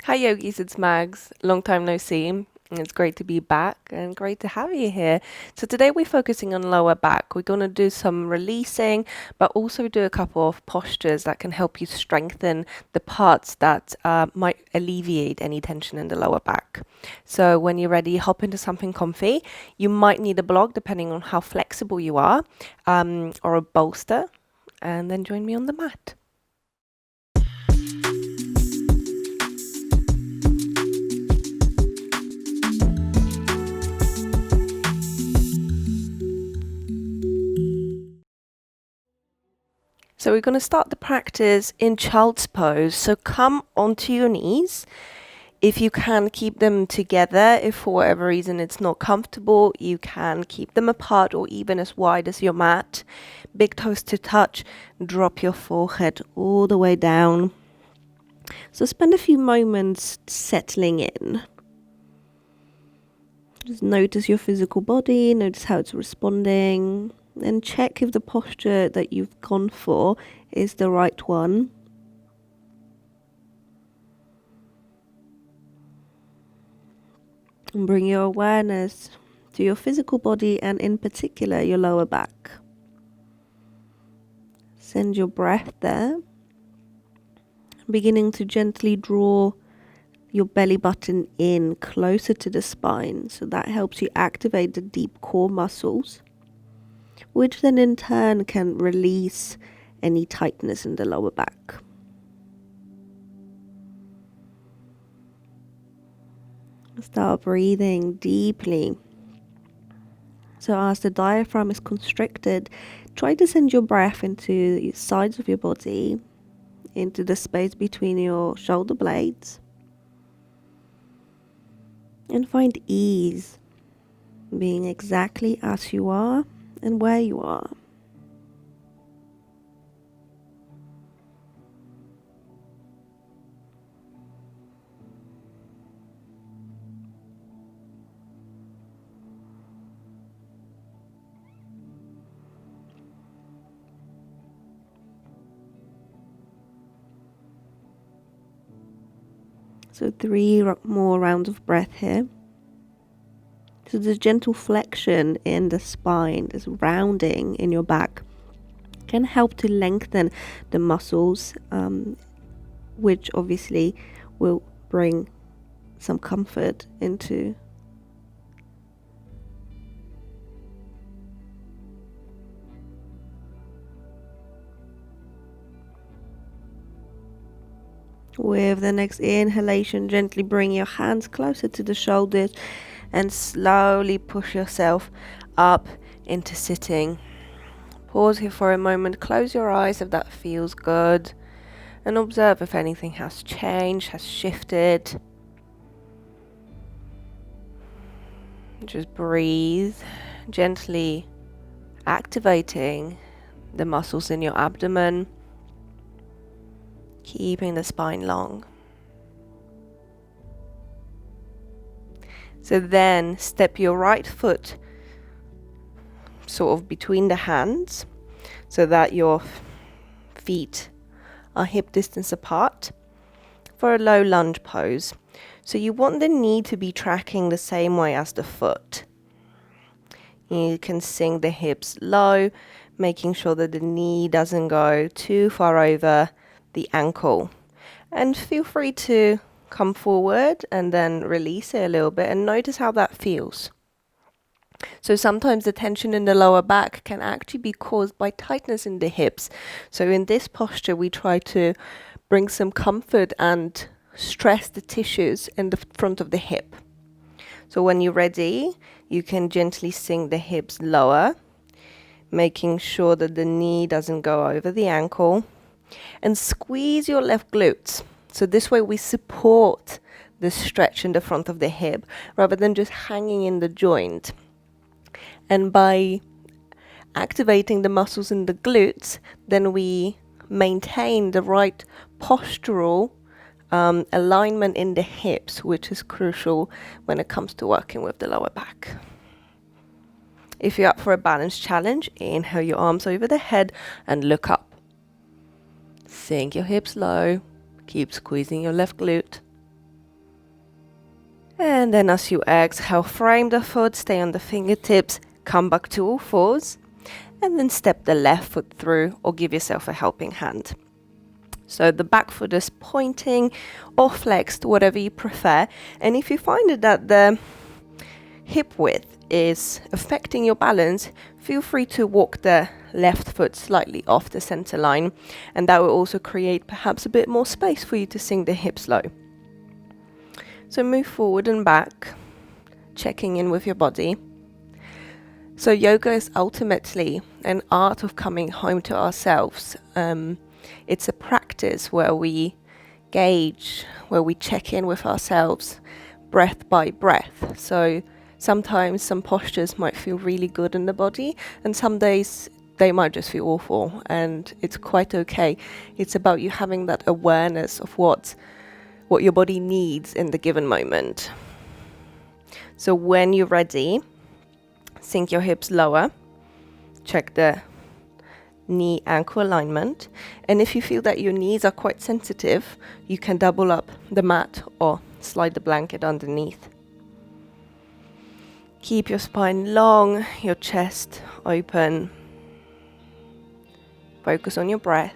Hi yogis, it's Mags. Long time no see. It's great to be back and great to have you here. So today we're focusing on lower back. We're going to do some releasing, but also do a couple of postures that can help you strengthen the parts that might alleviate any tension in the lower back. So when you're ready, hop into something comfy. You might need a block depending on how flexible you are, or a bolster, and then join me on the mat. So we're going to start the practice in child's pose. So come onto your knees. If you can, keep them together. If for whatever reason it's not comfortable, you can keep them apart or even as wide as your mat. Big toes to touch. Drop your forehead all the way down. So spend a few moments settling in. Just notice your physical body, notice how it's responding, and check if the posture that you've gone for is the right one. And bring your awareness to your physical body and in particular your lower back. Send your breath there, beginning to gently draw your belly button in closer to the spine, so that helps you activate the deep core muscles, which then in turn can release any tightness in the lower back. Start breathing deeply. So as the diaphragm is constricted, try to send your breath into the sides of your body, into the space between your shoulder blades, and find ease being exactly as you are and where you are. So 3 more rounds of breath here. So this gentle flexion in the spine, this rounding in your back, can help to lengthen the muscles, which obviously will bring some comfort into With the next inhalation, gently bring your hands closer to the shoulders and slowly push yourself up into sitting. Pause here for a moment, close your eyes if that feels good, and observe if anything has changed, has shifted. Just breathe, gently activating the muscles in your abdomen, keeping the spine long. So then step your right foot sort of between the hands so that your feet are hip distance apart for a low lunge pose. So you want the knee to be tracking the same way as the foot. You can sink the hips low, making sure that the knee doesn't go too far over the ankle. And feel free to come forward and then release it a little bit and notice how that feels. So sometimes the tension in the lower back can actually be caused by tightness in the hips. So in this posture, we try to bring some comfort and stress the tissues in the front of the hip. So when you're ready, you can gently sink the hips lower, making sure that the knee doesn't go over the ankle, and squeeze your left glutes. So this way we support the stretch in the front of the hip rather than just hanging in the joint. And by activating the muscles in the glutes, then we maintain the right postural alignment in the hips, which is crucial when it comes to working with the lower back. If you're up for a balance challenge, inhale your arms over the head and look up. Sink your hips low, keep squeezing your left glute. And then as you exhale, frame the foot, stay on the fingertips, come back to all fours, and then step the left foot through or give yourself a helping hand. So the back foot is pointing or flexed, whatever you prefer. And if you find it that the hip width is affecting your balance, feel free to walk the left foot slightly off the center line, and that will also create perhaps a bit more space for you to sink the hips low. So move forward and back, checking in with your body. So yoga is ultimately an art of coming home to ourselves. It's a practice where we gauge, where we check in with ourselves breath by breath. So sometimes some postures might feel really good in the body, and some days they might just feel awful, and it's quite okay. It's about you having that awareness of what your body needs in the given moment. So when you're ready, sink your hips lower, check the knee ankle alignment, and if you feel that your knees are quite sensitive, you can double up the mat or slide the blanket underneath. Keep your spine long, your chest open. Focus on your breath.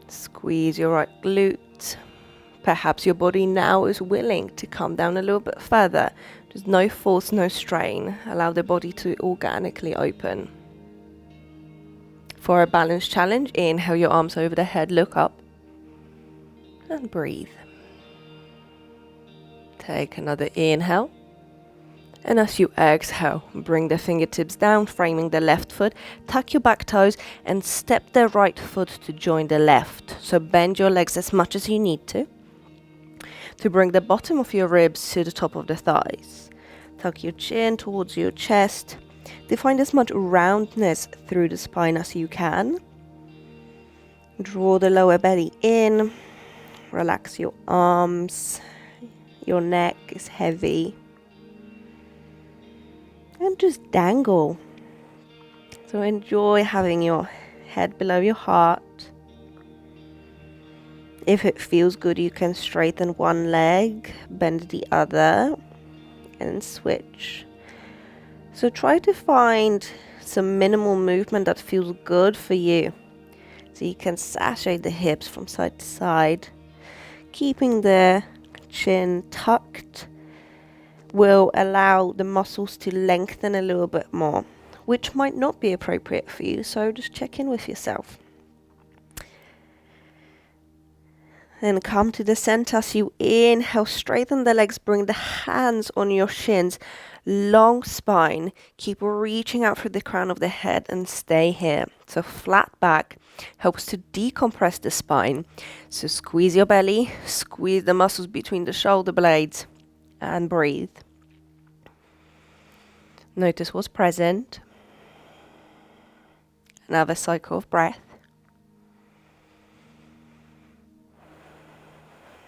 Squeeze your right glute. Perhaps your body now is willing to come down a little bit further. There's no force, no strain. Allow the body to organically open. For a balance challenge, inhale your arms over the head, look up, and breathe. Take another inhale. And as you exhale, bring the fingertips down, framing the left foot, tuck your back toes, and step the right foot to join the left. So bend your legs as much as you need to bring the bottom of your ribs to the top of the thighs. Tuck your chin towards your chest. To find as much roundness through the spine as you can. Draw the lower belly in. Relax your arms. Your neck is heavy. And just dangle. So enjoy having your head below your heart. If it feels good, you can straighten one leg, bend the other, and switch. So try to find some minimal movement that feels good for you. So you can sashay the hips from side to side. Keeping the chin tucked will allow the muscles to lengthen a little bit more, which might not be appropriate for you. So just check in with yourself. And come to the center as you inhale, straighten the legs, bring the hands on your shins, long spine, keep reaching out through the crown of the head and stay here. So flat back helps to decompress the spine. So squeeze your belly, squeeze the muscles between the shoulder blades and breathe. Notice what's present. Another cycle of breath.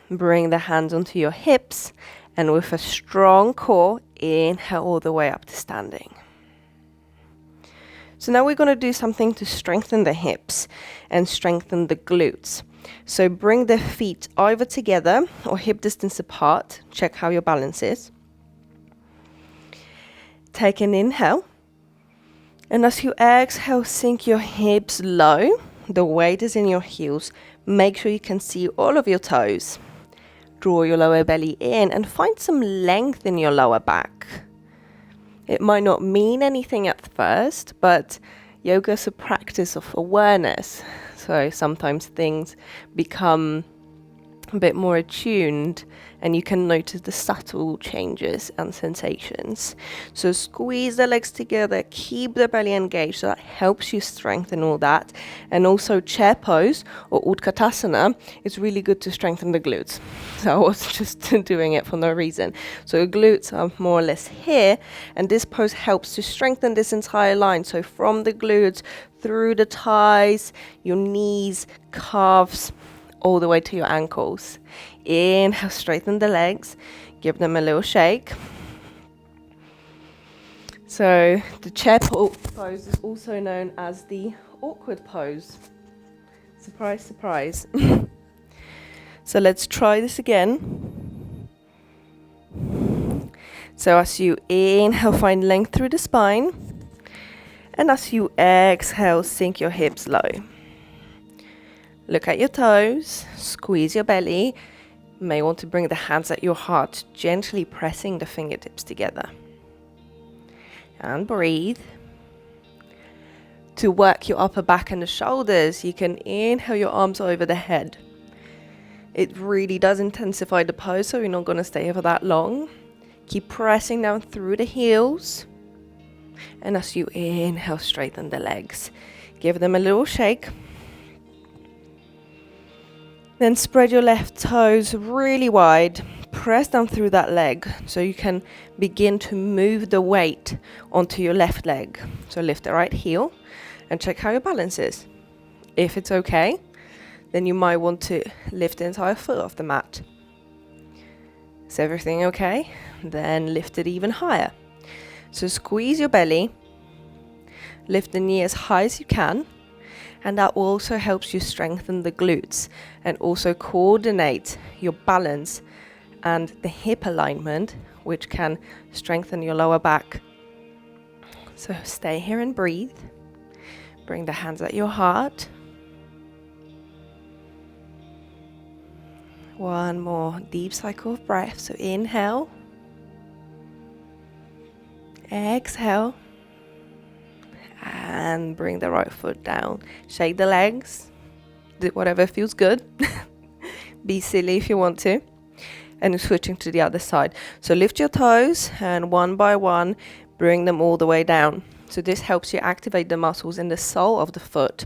Bring the hands onto your hips, and with a strong core, inhale all the way up to standing. So now we're going to do something to strengthen the hips and strengthen the glutes. So bring the feet either together or hip distance apart. Check how your balance is. Take an inhale. And as you exhale, sink your hips low. The weight is in your heels. Make sure you can see all of your toes. Draw your lower belly in and find some length in your lower back. It might not mean anything at first, but yoga is a practice of awareness. So sometimes things become a bit more attuned and you can notice the subtle changes and sensations. So squeeze the legs together, keep the belly engaged, so that helps you strengthen all that. And also chair pose or Tadasana is really good to strengthen the glutes. So I was just doing it for no reason. So your glutes are more or less here, and this pose helps to strengthen this entire line. So from the glutes, through the thighs, your knees, calves, all the way to your ankles. Inhale, straighten the legs, give them a little shake. So the chair pose is also known as the awkward pose. Surprise, surprise. So let's try this again. So as you inhale, find length through the spine. And as you exhale, sink your hips low. Look at your toes, squeeze your belly. You may want to bring the hands at your heart, gently pressing the fingertips together. And breathe. To work your upper back and the shoulders, you can inhale your arms over the head. It really does intensify the pose, so you're not going to stay here for that long. Keep pressing down through the heels. And as you inhale, straighten the legs. Give them a little shake. Then spread your left toes really wide. Press down through that leg so you can begin to move the weight onto your left leg. So lift the right heel and check how your balance is. If it's okay, then you might want to lift the entire foot off the mat. Is everything okay? Then lift it even higher. So squeeze your belly, lift the knee as high as you can, and that also helps you strengthen the glutes and also coordinate your balance and the hip alignment, which can strengthen your lower back. So stay here and breathe. Bring the hands at your heart. One more deep cycle of breath. So inhale. Exhale. And bring the right foot down. Shake the legs. Do whatever feels good. Be silly if you want to. And switching to the other side. So lift your toes and one by one bring them all the way down. So this helps you activate the muscles in the sole of the foot.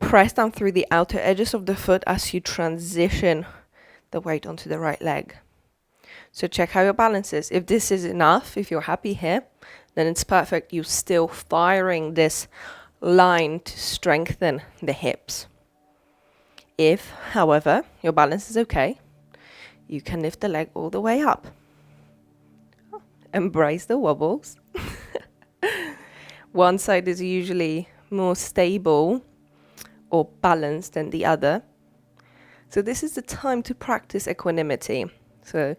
Press down through the outer edges of the foot as you transition the weight onto the right leg. So check how your balance is. If this is enough, if you're happy here, then it's perfect. You're still firing this line to strengthen the hips. If, however, your balance is okay, you can lift the leg all the way up. Embrace the wobbles. One side is usually more stable or balanced than the other. So this is the time to practice equanimity. So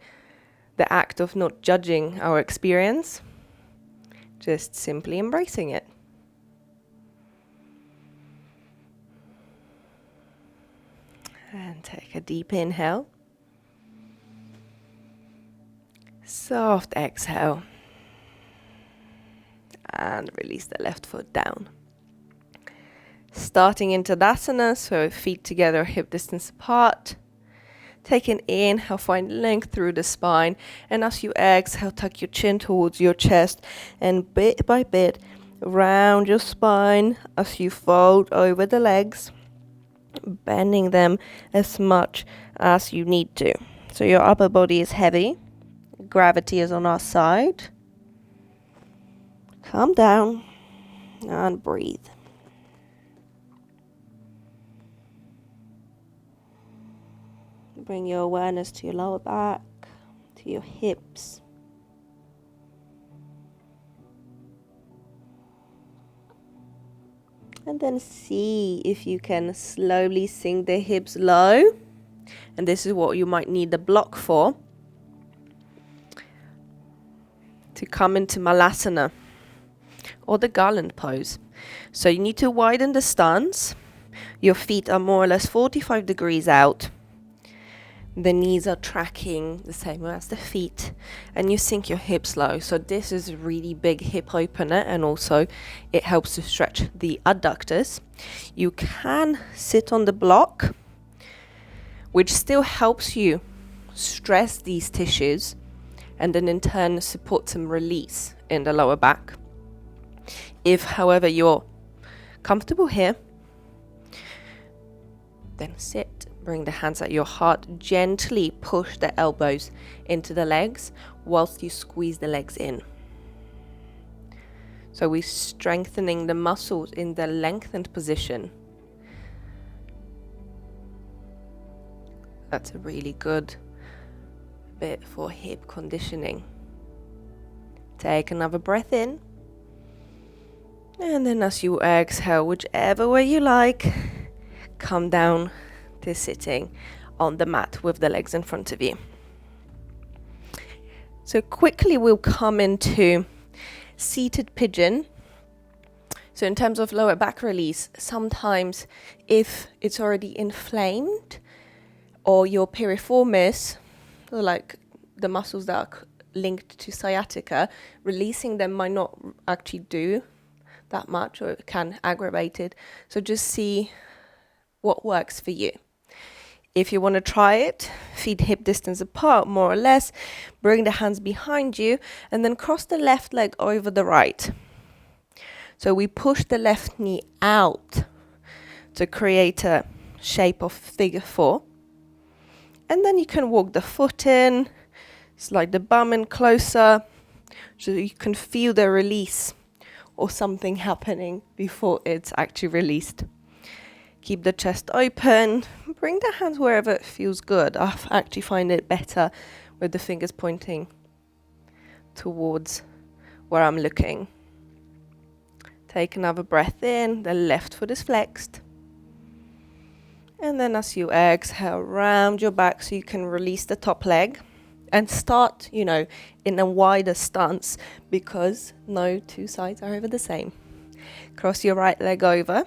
the act of not judging our experience, just simply embracing it. And take a deep inhale. Soft exhale. And release the left foot down. Starting in Tadasana, so feet together, hip distance apart. Take an inhale, find length through the spine. And as you exhale, tuck your chin towards your chest. And bit by bit, round your spine as you fold over the legs, bending them as much as you need to. So your upper body is heavy. Gravity is on our side. Calm down and breathe. Bring your awareness to your lower back, to your hips. And then see if you can slowly sink the hips low. And this is what you might need the block for. To come into Malasana or the garland pose. So you need to widen the stance. Your feet are more or less 45 degrees out. The knees are tracking the same way as the feet. And you sink your hips low. So this is a really big hip opener, and also it helps to stretch the adductors. You can sit on the block, which still helps you stress these tissues, and then in turn support some release in the lower back. If, however, you're comfortable here, then sit. Bring the hands at your heart. Gently push the elbows into the legs whilst you squeeze the legs in. So we're strengthening the muscles in the lengthened position. That's a really good bit for hip conditioning. Take another breath in. And then as you exhale, whichever way you like, come down to sitting on the mat with the legs in front of you. So quickly we'll come into seated pigeon. So in terms of lower back release, sometimes if it's already inflamed or your piriformis, or like the muscles that are linked to sciatica, releasing them might not actually do that much, or it can aggravate it. So just see what works for you. If you want to try it, feet hip distance apart, more or less, bring the hands behind you and then cross the left leg over the right. So we push the left knee out to create a shape of figure 4. And then you can walk the foot in, slide the bum in closer, so you can feel the release or something happening before it's actually released. Keep the chest open, bring the hands wherever it feels good. I actually find it better with the fingers pointing towards where I'm looking. Take another breath in, the left foot is flexed. And then as you exhale, round your back so you can release the top leg and start, in a wider stance, because no two sides are ever the same. Cross your right leg over,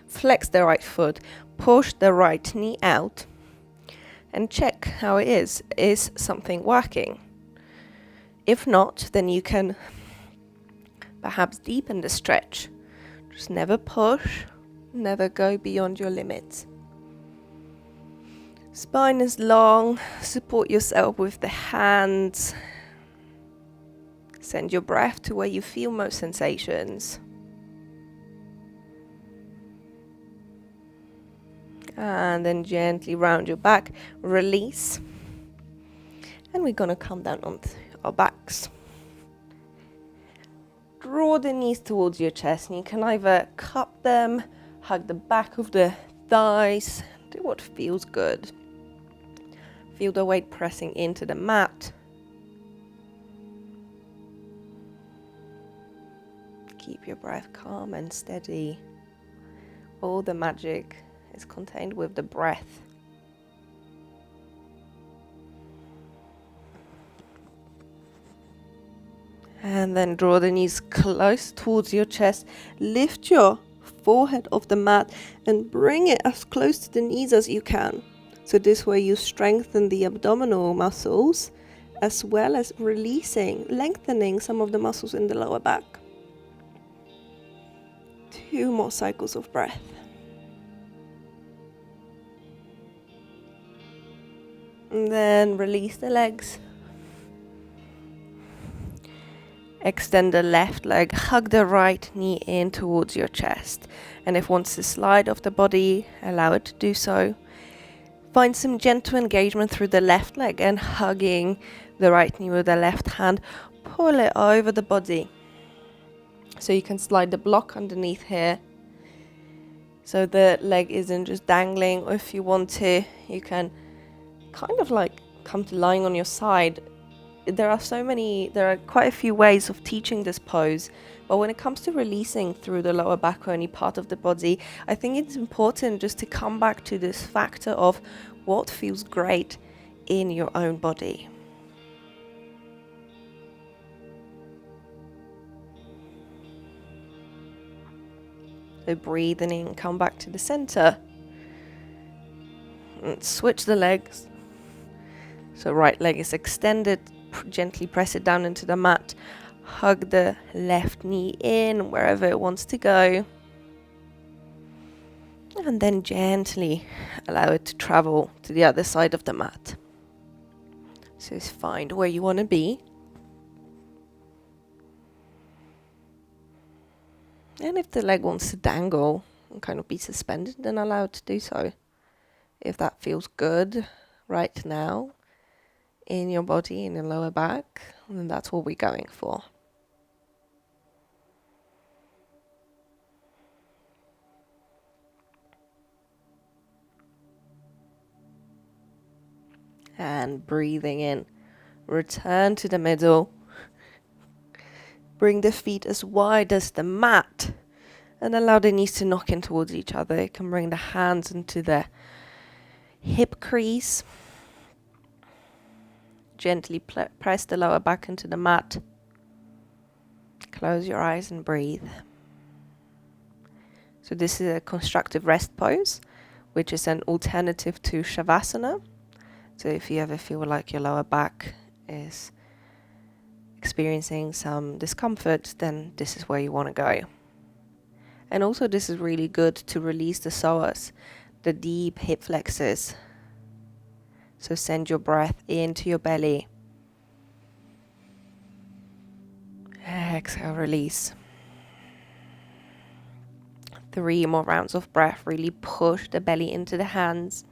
flex the right foot, push the right knee out, and check how it is. Is something working? If not, then you can perhaps deepen the stretch. Just never push, never go beyond your limits. Spine is long, support yourself with the hands. Send your breath to where you feel most sensations. And then gently round your back, release. And we're going to come down onto our backs. Draw the knees towards your chest, and you can either cup them, hug the back of the thighs, do what feels good. Feel the weight pressing into the mat. Keep your breath calm and steady. All the magic is contained with the breath. And then draw the knees close towards your chest. Lift your forehead off the mat and bring it as close to the knees as you can. So this way you strengthen the abdominal muscles as well as lengthening some of the muscles in the lower back. 2 more cycles of breath. And then release the legs. Extend the left leg, hug the right knee in towards your chest. And if wants to slide off the body, allow it to do so. Find some gentle engagement through the left leg and hugging the right knee with the left hand. Pull it over the body. So you can slide the block underneath here. So the leg isn't just dangling. Or if you want to, you can kind of like come to lying on your side. There are quite a few ways of teaching this pose, but when it comes to releasing through the lower back or any part of the body, I think it's important just to come back to this factor of what feels great in your own body. So breathing in, come back to the center, and switch the legs. So right leg is extended. Gently press it down into the mat. Hug the left knee in wherever it wants to go. And then gently allow it to travel to the other side of the mat. So find where you want to be. And if the leg wants to dangle and kind of be suspended, then allow it to do so. If that feels good right now in your body, in your lower back, then that's what we're going for. And breathing in, return to the middle. Bring the feet as wide as the mat and allow the knees to knock in towards each other. You can bring the hands into the hip crease. gently press the lower back into the mat. Close your eyes and breathe. So this is a constructive rest pose, which is an alternative to Shavasana. So if you ever feel like your lower back is experiencing some discomfort, then this is where you want to go. And also this is really good to release the psoas, the deep hip flexors. So send your breath into your belly. Exhale, release. 3 more rounds of breath. Really push the belly into the hands.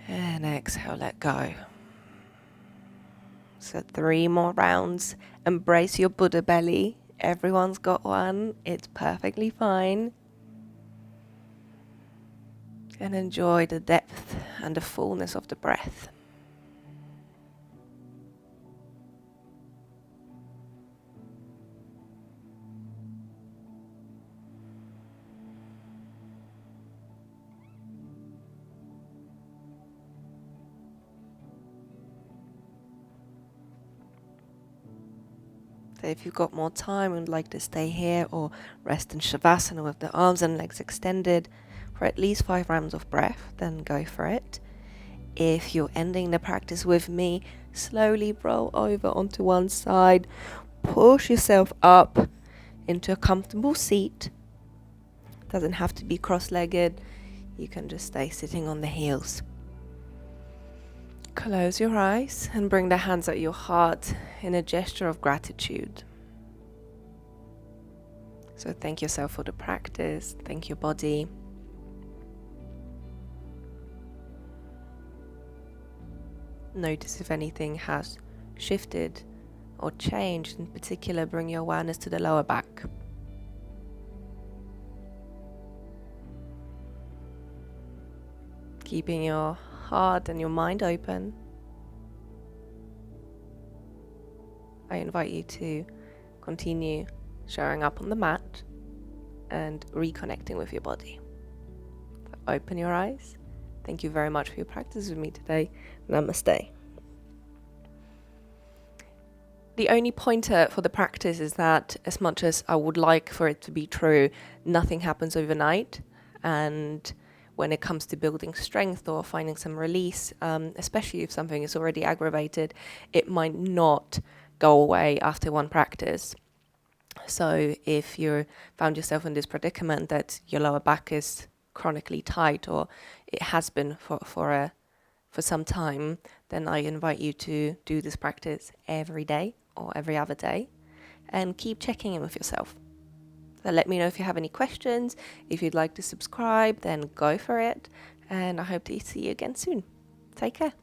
And exhale, let go. So 3 more rounds. Embrace your Buddha belly. Everyone's got one. It's perfectly fine. And enjoy the depth and the fullness of the breath. So if you've got more time and would like to stay here or rest in Shavasana with the arms and legs extended for at least 5 rounds of breath, then go for it. If you're ending the practice with me, slowly roll over onto one side, push yourself up into a comfortable seat. Doesn't have to be cross-legged, you can just stay sitting on the heels. Close your eyes and bring the hands at your heart in a gesture of gratitude. So thank yourself for the practice, thank your body. Notice if anything has shifted or changed. In particular, bring your awareness to the lower back. Keeping your heart and your mind open, I invite you to continue showing up on the mat and reconnecting with your body. So open your eyes. Thank you very much for your practice with me today. Namaste. The only pointer for the practice is that, as much as I would like for it to be true, nothing happens overnight. And when it comes to building strength or finding some release, especially if something is already aggravated, it might not go away after one practice. So if you found yourself in this predicament that your lower back is chronically tight, or it has been for some time, then I invite you to do this practice every day or every other day and keep checking in with yourself. So let me know if you have any questions. If you'd like to subscribe, then go for it. And I hope to see you again soon. Take care.